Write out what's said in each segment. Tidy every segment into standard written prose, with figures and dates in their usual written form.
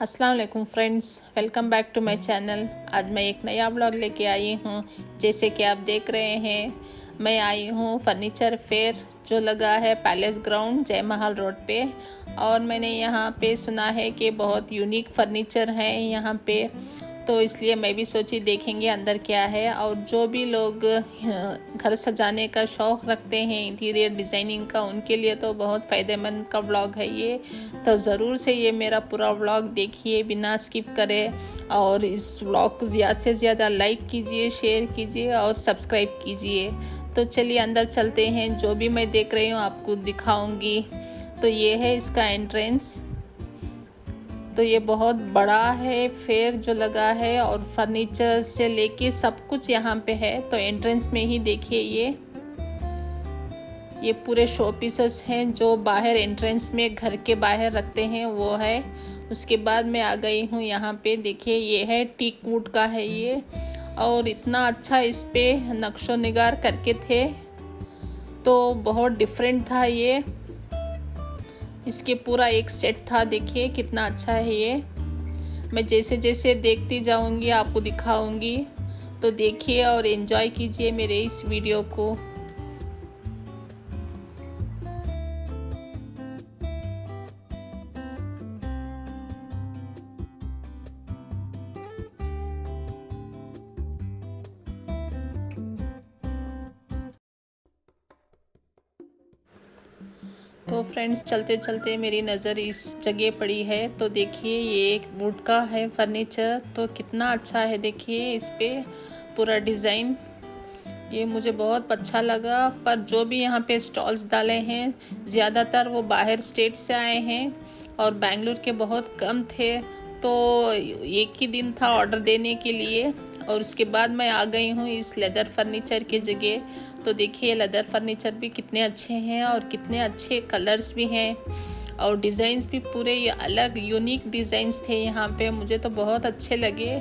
अस्सलाम वालेकुम friends, welcome back to my channel. आज मैं एक नया ब्लॉग लेके आई हूँ। जैसे कि आप देख रहे हैं, मैं आई हूँ फर्नीचर फेयर जो लगा है पैलेस ग्राउंड जय महल रोड पे। और मैंने यहाँ पे सुना है कि बहुत यूनिक फर्नीचर है यहाँ पे, तो इसलिए मैं भी सोची देखेंगे अंदर क्या है। और जो भी लोग घर सजाने का शौक़ रखते हैं, इंटीरियर डिज़ाइनिंग का, उनके लिए तो बहुत फ़ायदेमंद का व्लॉग है ये। तो ज़रूर से ये मेरा पूरा व्लॉग देखिए बिना स्किप करे, और इस व्लॉग को ज़्यादा से ज़्यादा लाइक कीजिए, शेयर कीजिए और सब्सक्राइब कीजिए। तो चलिए अंदर चलते हैं, जो भी मैं देख रही हूँ आपको दिखाऊंगी। तो ये है इसका एंट्रेंस। तो ये बहुत बड़ा है फेयर जो लगा है, और फर्नीचर से लेके सब कुछ यहाँ पे है। तो एंट्रेंस में ही देखिए ये पूरे शो पीसेस हैं जो बाहर एंट्रेंस में घर के बाहर रखते हैं, वो है। उसके बाद मैं आ गई हूँ यहाँ पे, देखिए ये है टीक वुड का है ये, और इतना अच्छा इस पे नक्शो निगार करके थे, तो बहुत डिफरेंट था ये। इसके पूरा एक सेट था, देखिए कितना अच्छा है ये। मैं जैसे जैसे देखती जाऊंगी आपको दिखाऊंगी, तो देखिए और एंजॉय कीजिए मेरे इस वीडियो को। तो फ्रेंड्स, चलते चलते मेरी नज़र इस जगह पड़ी है। तो देखिए ये एक वुड का है फर्नीचर, तो कितना अच्छा है। देखिए इस पे पूरा डिज़ाइन, ये मुझे बहुत अच्छा लगा। पर जो भी यहाँ पे स्टॉल्स डाले हैं, ज़्यादातर वो बाहर स्टेट से आए हैं, और बेंगलुरु के बहुत कम थे। तो एक ही दिन था ऑर्डर देने के लिए, और उसके बाद मैं आ गई हूँ इस लेदर फर्नीचर की जगह। तो देखिए लेदर फर्नीचर भी कितने अच्छे हैं, और कितने अच्छे कलर्स भी हैं, और डिज़ाइंस भी पूरे ये अलग यूनिक डिज़ाइंस थे यहाँ पे। मुझे तो बहुत अच्छे लगे,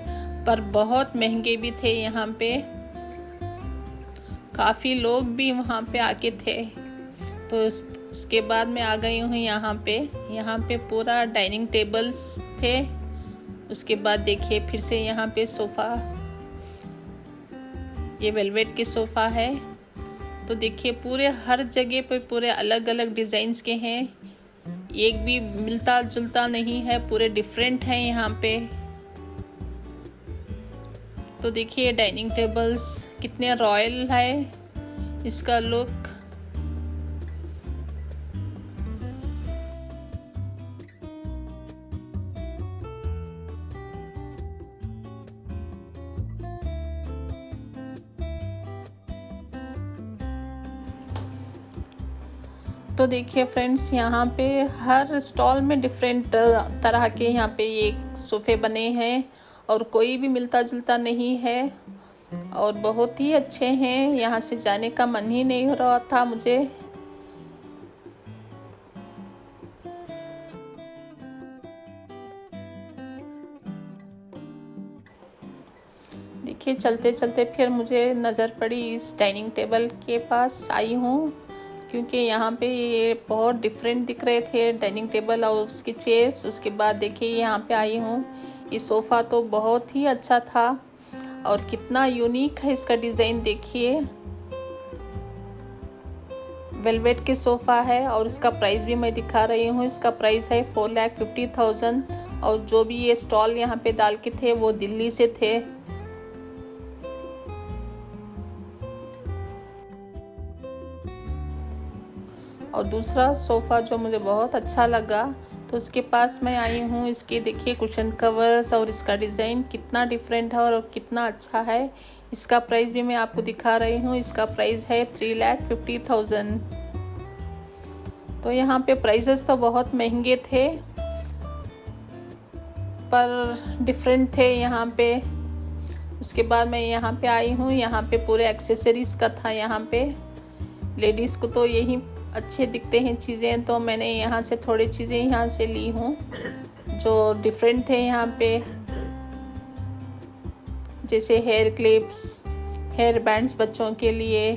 पर बहुत महंगे भी थे यहाँ पे। काफ़ी लोग भी वहाँ पे आके थे। तो उसके बाद मैं आ गई हूँ यहाँ पे पूरा डाइनिंग टेबल्स थे। उसके बाद देखिए फिर से यहाँ पे सोफ़ा, ये वेलवेट के सोफ़ा है। तो देखिए पूरे हर जगह पे पूरे अलग अलग डिज़ाइंस के हैं, एक भी मिलता जुलता नहीं है, पूरे डिफरेंट हैं यहाँ पे। तो देखिए डाइनिंग टेबल्स कितने रॉयल है इसका लुक। तो देखिए फ्रेंड्स, यहाँ पे हर स्टॉल में डिफरेंट तरह के यहाँ पे ये सोफ़े बने हैं, और कोई भी मिलता जुलता नहीं है, और बहुत ही अच्छे हैं। यहाँ से जाने का मन ही नहीं हो रहा था मुझे। देखिए चलते चलते फिर मुझे नज़र पड़ी इस डाइनिंग टेबल के पास आई हूँ, क्योंकि यहाँ पे ये बहुत डिफरेंट दिख रहे थे डाइनिंग टेबल और उसकी चेयर्स। उसके बाद देखिए यहाँ पे आई हूँ, ये सोफ़ा तो बहुत ही अच्छा था, और कितना यूनिक है इसका डिज़ाइन। देखिए वेलवेट के सोफ़ा है, और इसका प्राइस भी मैं दिखा रही हूँ। इसका प्राइस है 4,50,000, और जो भी ये स्टॉल यहाँ पे डाल के थे वो दिल्ली से थे। और दूसरा सोफ़ा जो मुझे बहुत अच्छा लगा, तो उसके पास मैं आई हूँ। इसके देखिए कुशन कवर्स और इसका डिज़ाइन कितना डिफरेंट है और कितना अच्छा है। इसका प्राइस भी मैं आपको दिखा रही हूँ। इसका प्राइस है 3,50,000। तो यहाँ पे प्राइसेस तो बहुत महंगे थे, पर डिफरेंट थे यहाँ पे। उसके बाद मैं यहाँ पे आई हूँ, यहाँ पे पूरे एक्सेसरीज़ का था। यहाँ पे लेडीज़ को तो यही अच्छे दिखते हैं चीज़ें, तो मैंने यहाँ से थोड़ी चीज़ें यहाँ से ली हूँ जो डिफरेंट थे यहाँ पे, जैसे हेयर क्लिप्स, हेयर बैंड्स बच्चों के लिए।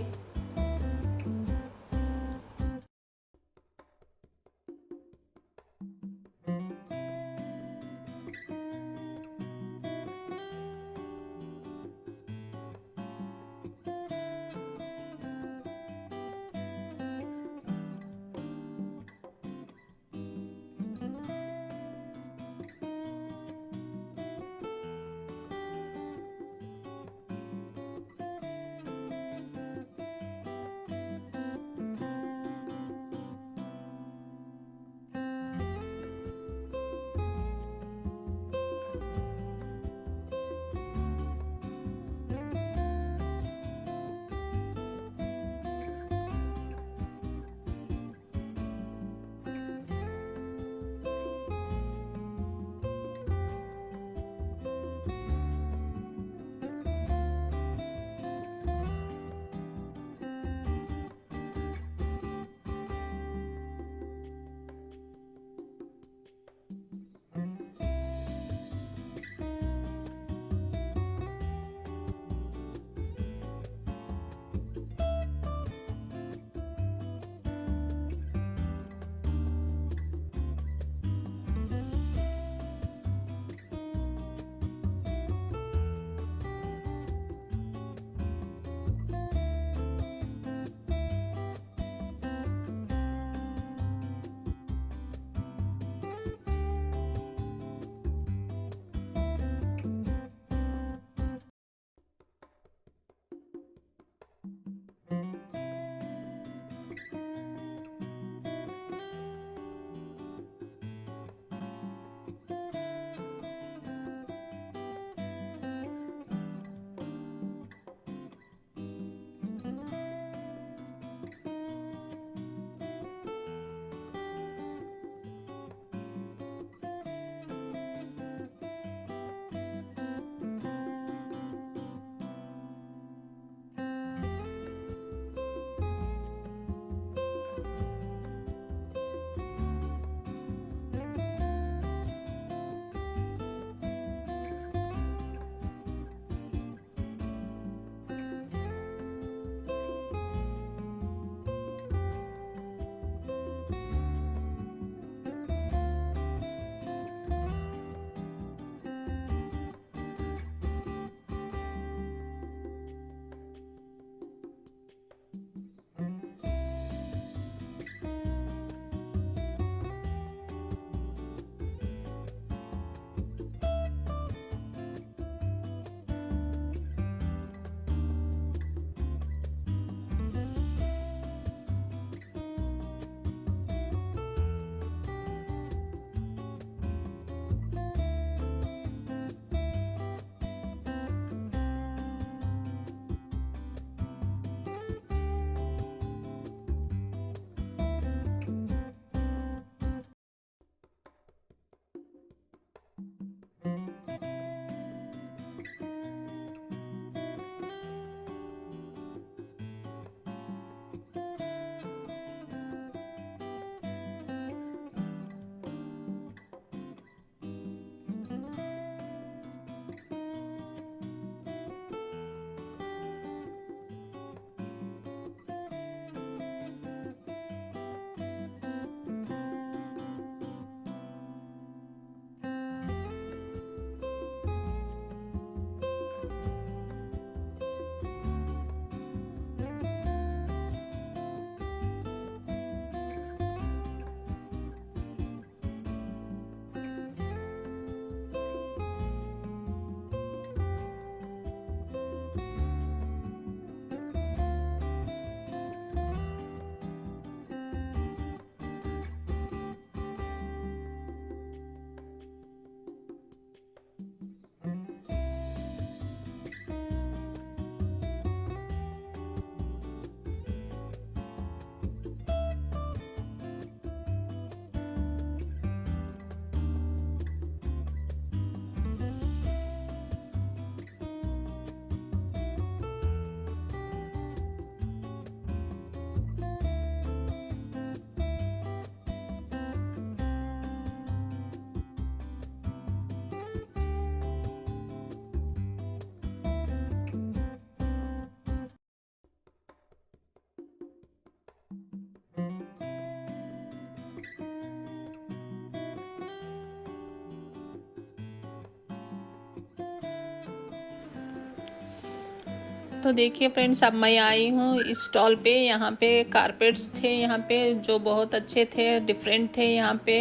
तो देखिए फ्रेंड्स, अब मैं आई हूँ इस स्टॉल पे। यहाँ पे कारपेट्स थे, यहाँ पे जो बहुत अच्छे थे, डिफरेंट थे यहाँ पे।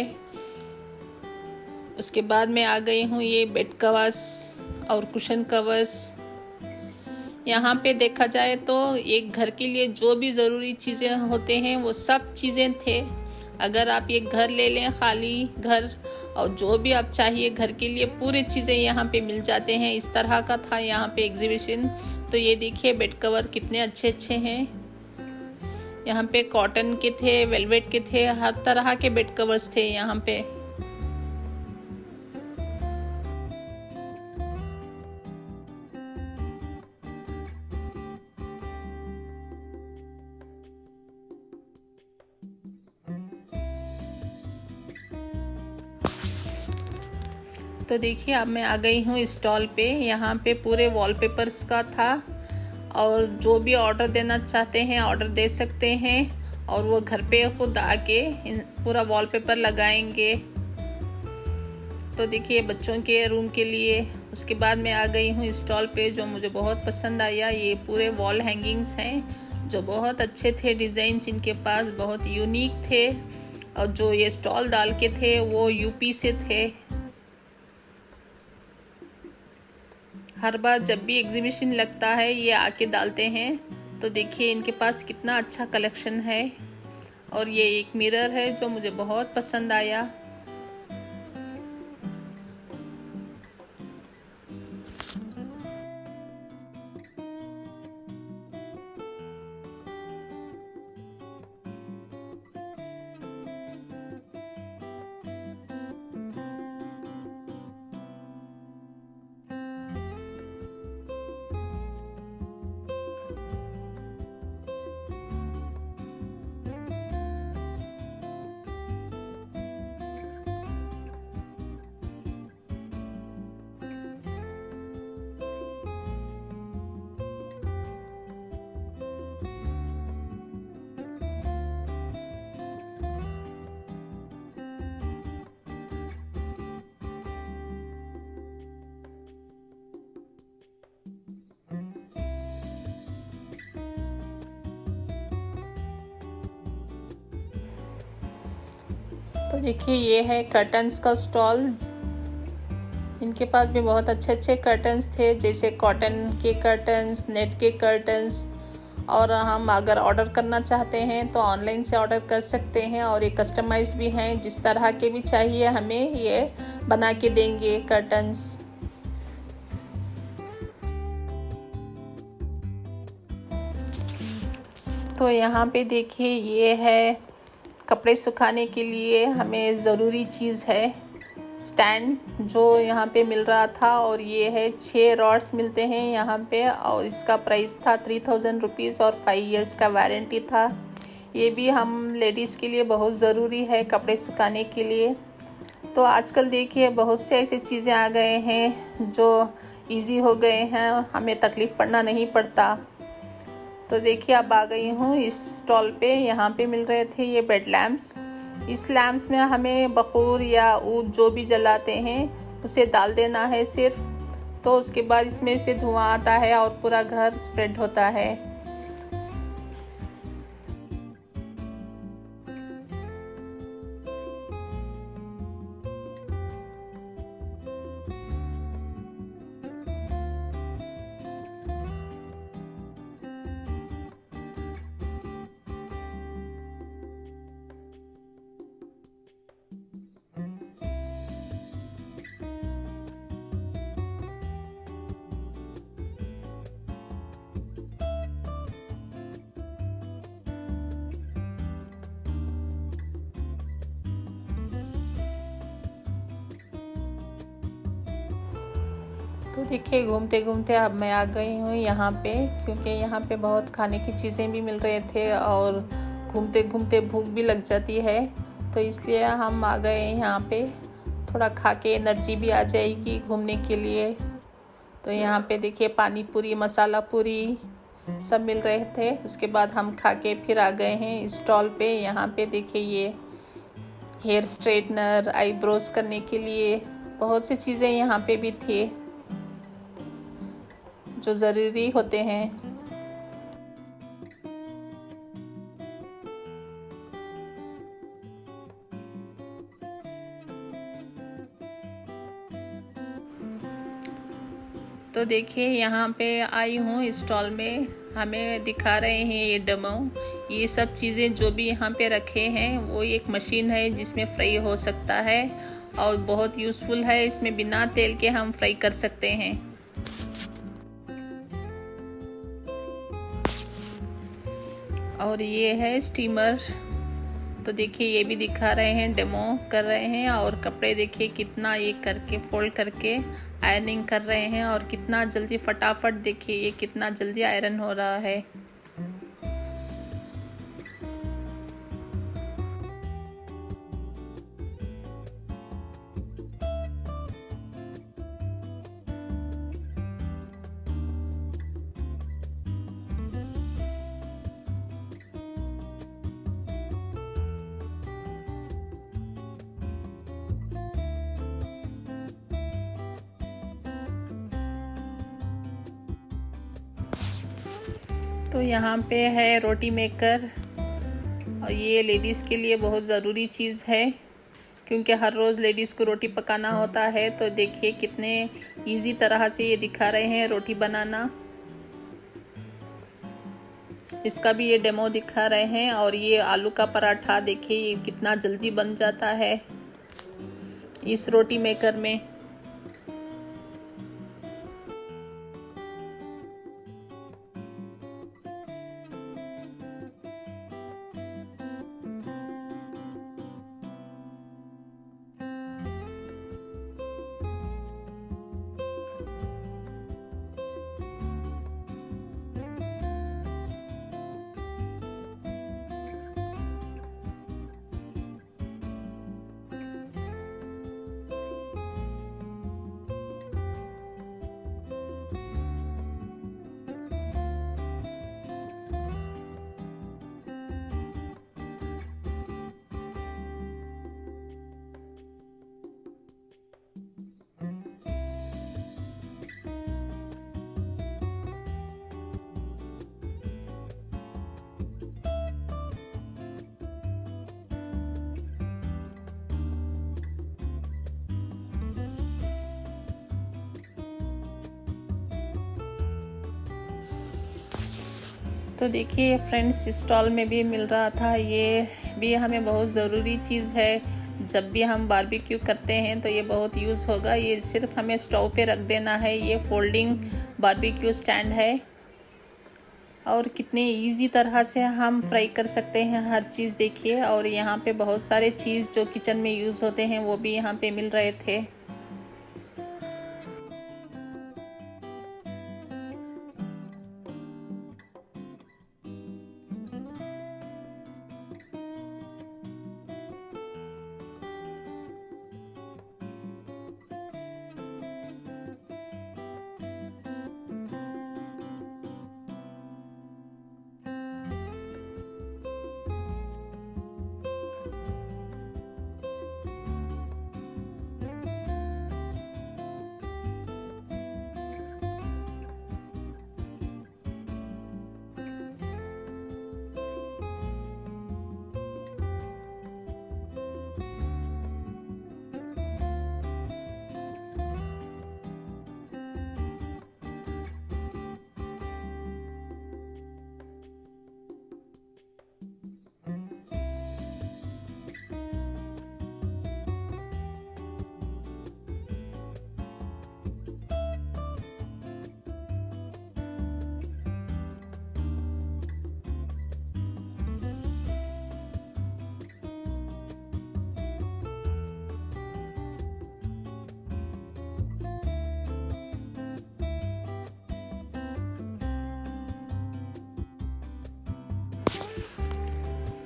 उसके बाद मैं आ गई हूँ ये बेड कवर्स और कुशन कवर्स। यहाँ पे देखा जाए तो एक घर के लिए जो भी ज़रूरी चीज़ें होते हैं वो सब चीज़ें थे। अगर आप ये घर ले लें, खाली घर, और जो भी आप चाहिए घर के लिए पूरी चीज़ें यहाँ पे मिल जाते हैं। इस तरह का था यहाँ पे एग्जीबिशन। तो ये देखिए बेड कवर कितने अच्छे अच्छे हैं। यहाँ पे कॉटन के थे, वेलवेट के थे, हर तरह के बेड कवर्स थे यहाँ पे। तो देखिए अब मैं आ गई हूँ स्टॉल पे। यहाँ पे पूरे वॉलपेपर्स का था, और जो भी ऑर्डर देना चाहते हैं ऑर्डर दे सकते हैं, और वो घर पे खुद आके पूरा वॉलपेपर लगाएंगे। तो देखिए बच्चों के रूम के लिए। उसके बाद मैं आ गई हूँ स्टॉल पे, जो मुझे बहुत पसंद आया। ये पूरे वॉल हैंगिंग्स हैं जो बहुत अच्छे थे। डिज़ाइंस इनके पास बहुत यूनिक थे, और जो ये स्टॉल डाल के थे वो यूपी से थे। हर बार जब भी एग्जीबिशन लगता है ये आके डालते हैं। तो देखिए इनके पास कितना अच्छा कलेक्शन है। और ये एक मिरर है जो मुझे बहुत पसंद आया। तो देखिए ये है कर्टन्स का स्टॉल। इनके पास भी बहुत अच्छे अच्छे कर्टन्स थे, जैसे कॉटन के कर्टन्स, नेट के कर्टन्स। और हम अगर ऑर्डर करना चाहते हैं तो ऑनलाइन से ऑर्डर कर सकते हैं। और ये कस्टमाइज्ड भी हैं, जिस तरह के भी चाहिए हमें ये बना के देंगे कर्टन्स। तो यहाँ पे देखिए ये है कपड़े सुखाने के लिए हमें ज़रूरी चीज़ है स्टैंड, जो यहाँ पे मिल रहा था। और ये है 6 रॉड्स मिलते हैं यहाँ पे, और इसका प्राइस था 3000 रुपीज़ और 5 इयर्स का वारंटी था। ये भी हम लेडीज़ के लिए बहुत ज़रूरी है कपड़े सुखाने के लिए। तो आजकल देखिए बहुत से ऐसे चीज़ें आ गए हैं जो इजी हो गए हैं, हमें तकलीफ़ पड़ना नहीं पड़ता। तो देखिए अब आ गई हूँ इस स्टॉल पे। यहाँ पे मिल रहे थे ये बेड लैम्प्स। इस लैम्प्स में हमें बखूर या ऊद जो भी जलाते हैं उसे डाल देना है सिर्फ, तो उसके बाद इसमें से धुआं आता है और पूरा घर स्प्रेड होता है। तो देखिए घूमते घूमते अब मैं आ गई हूँ यहाँ पे, क्योंकि यहाँ पे बहुत खाने की चीज़ें भी मिल रहे थे और घूमते घूमते भूख भी लग जाती है। तो इसलिए हम आ गए यहाँ पे, थोड़ा खा के एनर्जी भी आ जाएगी घूमने के लिए। तो यहाँ पे देखिए पानी पूरी, मसाला पूरी सब मिल रहे थे। उसके बाद हम खा के फिर आ गए हैं स्टॉल पे। यहाँ पे देखिए ये हेयर स्ट्रेटनर, आईब्रोज करने के लिए बहुत सी चीज़ें यहाँ पे भी थे जो ज़रूरी होते हैं। तो देखिए यहाँ पे आई हूँ स्टॉल में, हमें दिखा रहे हैं ये डेमो। ये सब चीज़ें जो भी यहाँ पे रखे हैं वो एक मशीन है जिसमें फ्राई हो सकता है और बहुत यूज़फुल है। इसमें बिना तेल के हम फ्राई कर सकते हैं। और ये है स्टीमर। तो देखिए ये भी दिखा रहे हैं, डेमो कर रहे हैं। और कपड़े देखिए कितना ये करके फोल्ड करके आयरनिंग कर रहे हैं, और कितना जल्दी फटाफट देखिए ये कितना जल्दी आयरन हो रहा है। तो यहाँ पे है रोटी मेकर, और ये लेडीज़ के लिए बहुत ज़रूरी चीज़ है क्योंकि हर रोज़ लेडीज़ को रोटी पकाना होता है। तो देखिए कितने इजी तरह से ये दिखा रहे हैं रोटी बनाना। इसका भी ये डेमो दिखा रहे हैं। और ये आलू का पराठा देखिए ये कितना जल्दी बन जाता है इस रोटी मेकर में। तो देखिए फ्रेंड्स, स्टॉल में भी मिल रहा था। ये भी हमें बहुत ज़रूरी चीज़ है। जब भी हम बारबेक्यू करते हैं तो ये बहुत यूज़ होगा। ये सिर्फ हमें स्टोव पे रख देना है। ये फोल्डिंग बारबेक्यू स्टैंड है और कितने इजी तरह से हम फ्राई कर सकते हैं हर चीज़ देखिए। और यहाँ पे बहुत सारे चीज़ जो किचन में यूज़ होते हैं वो भी यहाँ पे मिल रहे थे।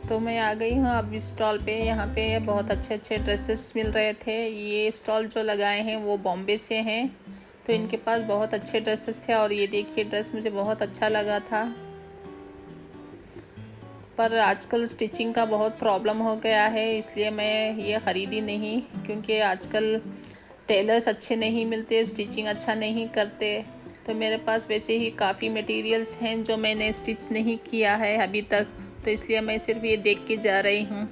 तो मैं आ गई हूँ अब स्टॉल पे। यहाँ पे बहुत अच्छे अच्छे ड्रेसेस मिल रहे थे। ये स्टॉल जो लगाए हैं वो बॉम्बे से हैं, तो इनके पास बहुत अच्छे ड्रेसेस थे। और ये देखिए ड्रेस मुझे बहुत अच्छा लगा था, पर आजकल स्टिचिंग का बहुत प्रॉब्लम हो गया है, इसलिए मैं ये ख़रीदी नहीं। क्योंकि आजकल टेलर्स अच्छे नहीं मिलते, स्टिचिंग अच्छा नहीं करते। तो मेरे पास वैसे ही काफ़ी मटेरियल्स हैं जो मैंने स्टिच नहीं किया है अभी तक, तो इसलिए मैं सिर्फ ये देख के जा रही हूँ।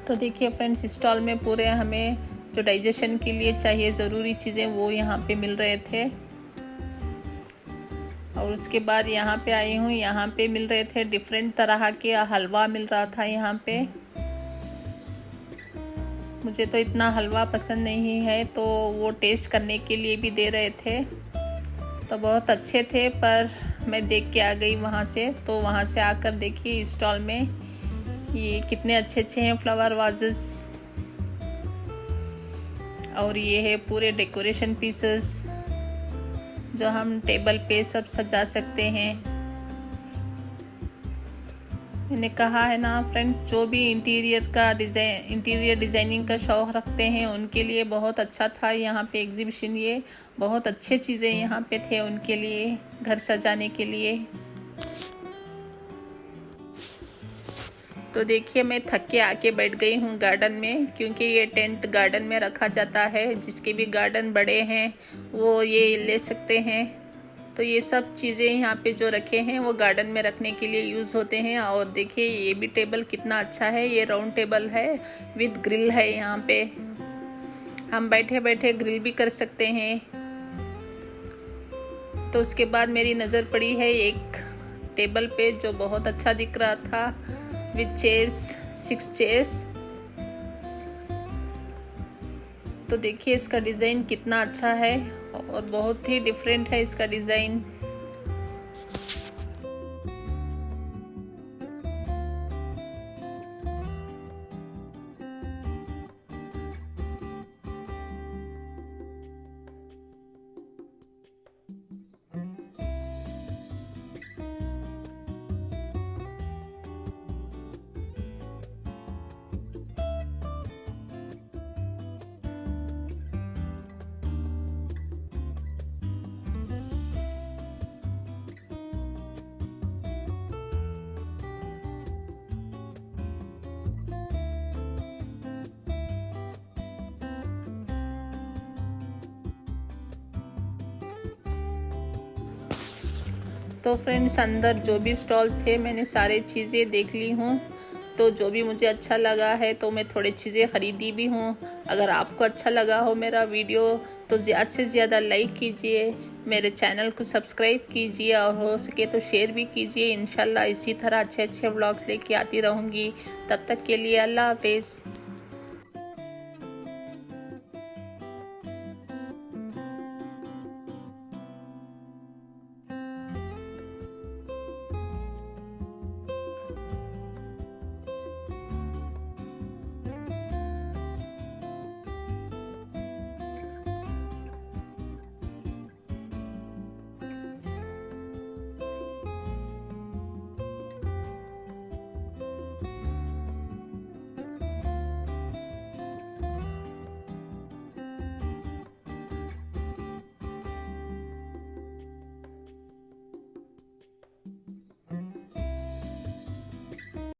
तो देखिए फ्रेंड्स, स्टॉल में पूरे हमें जो डाइजेशन के लिए चाहिए ज़रूरी चीज़ें वो यहाँ पे मिल रहे थे। और उसके बाद यहाँ पे आई हूँ, यहाँ पे मिल रहे थे डिफरेंट तरह के हलवा मिल रहा था यहाँ पे। मुझे तो इतना हलवा पसंद नहीं है, तो वो टेस्ट करने के लिए भी दे रहे थे। तो बहुत अच्छे थे, पर मैं देख के आ गई वहाँ से। तो वहाँ से आकर देखिए स्टॉल में ये कितने अच्छे अच्छे हैं फ्लावर वाजेस। और ये है पूरे डेकोरेशन पीसेस जो हम टेबल पे सब सजा सकते हैं। मैंने कहा है ना फ्रेंड, जो भी इंटीरियर डिज़ाइनिंग का शौक़ रखते हैं उनके लिए बहुत अच्छा था यहाँ पे एग्जीबिशन। ये बहुत अच्छे चीज़ें यहाँ पे थे उनके लिए, घर सजाने के लिए। तो देखिए मैं थक के आके बैठ गई हूँ गार्डन में, क्योंकि ये टेंट गार्डन में रखा जाता है। जिसके भी गार्डन बड़े हैं वो ये ले सकते हैं। तो ये सब चीज़ें यहाँ पे जो रखे हैं वो गार्डन में रखने के लिए यूज़ होते हैं। और देखिए ये भी टेबल कितना अच्छा है, ये राउंड टेबल है विद ग्रिल है। यहाँ पे हम बैठे बैठे ग्रिल भी कर सकते हैं। तो उसके बाद मेरी नज़र पड़ी है एक टेबल पे जो बहुत अच्छा दिख रहा था, विद चेयर्स, 6 चेयर्स। तो देखिए इसका डिज़ाइन कितना अच्छा है और बहुत ही डिफरेंट है इसका डिज़ाइन। तो फ्रेंड्स अंदर जो भी स्टॉल्स थे मैंने सारे चीज़ें देख ली हूँ। तो जो भी मुझे अच्छा लगा है तो मैं थोड़ी चीज़ें ख़रीदी भी हूँ। अगर आपको अच्छा लगा हो मेरा वीडियो तो ज़्यादा से ज़्यादा लाइक कीजिए, मेरे चैनल को सब्सक्राइब कीजिए और हो सके तो शेयर भी कीजिए। इंशाल्लाह इसी तरह अच्छे अच्छे व्लॉग्स लेके आती रहूँगी। तब तक के लिए अल्लाह हाफिज़।